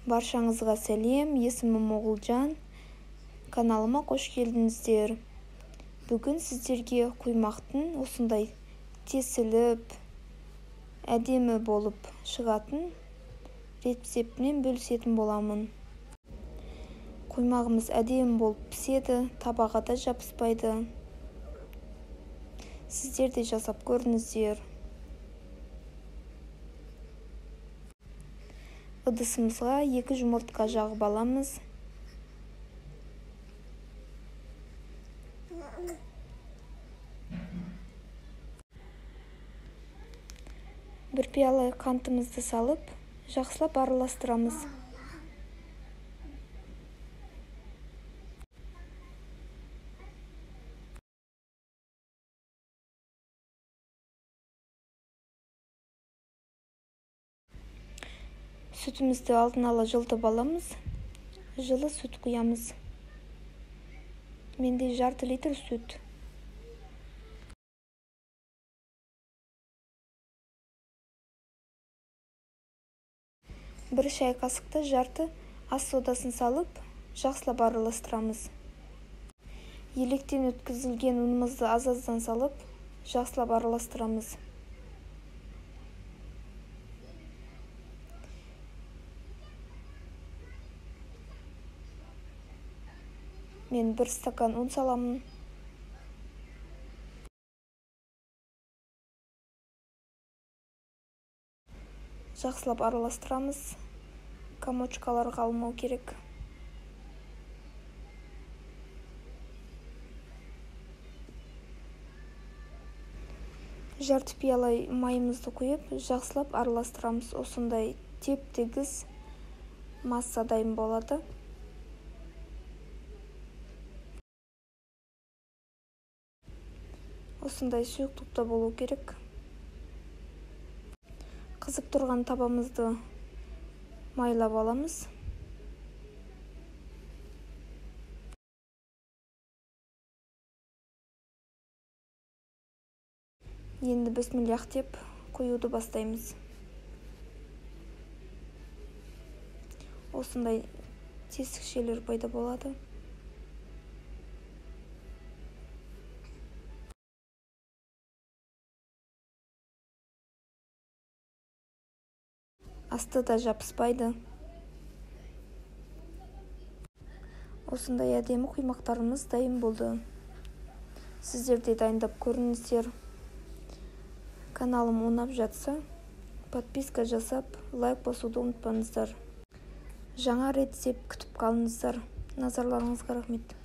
Баршаңызға сәлем, есімім Оғылжан. Каналыма қош келдіңіздер. Бүгін сіздерге құймақтың осындай тесіліп, әдемі болып шығатын рецептінен бөлісетін боламын. Құймағымыз әдемі болып піседі, табаға да жабыспайды. Сіздер де жасап көріңіздер. Ыдысымызға 2 жұмыртқа жағып аламыз. Бір пиала қантымызды салып, жақсылап араластырамыз. Сүтімізді алдын ала жылытып аламыз. Жылы сүт құямыз. Менде жарты литр сүт. Бір шай қасықта жарты ас содасын салып, жақсылап араластырамыз. Електен өткізілген ұнымызды аз-аздан салып, жақсылап араластырамыз. Мен 1 стакан ұн саламын. Жақсылап араластырамыз. Комочкалар қалмау керек. Жарты пиала майымызды құйып, жақсылап араластырамыз. Осындай теп-тегіс масса дайын болады. Осындай сұйықтықта болу керек. Қызып тұрған табамызды майлап аламыз. Енді бісмиллах деп құюды бастаймыз. Осындай тесікшелер пайда болады. Асты да жабыспайды. Осындай әдемі құймақтарымыз дайын болды. Сіздер де дайындап көріңіздер. Каналым ұнап жатса, подписка жасап, лайк басуды ұмытпаңыздар. Жаңа рецепт күтіп қалыңыздар. Назарларыңызға рахмет.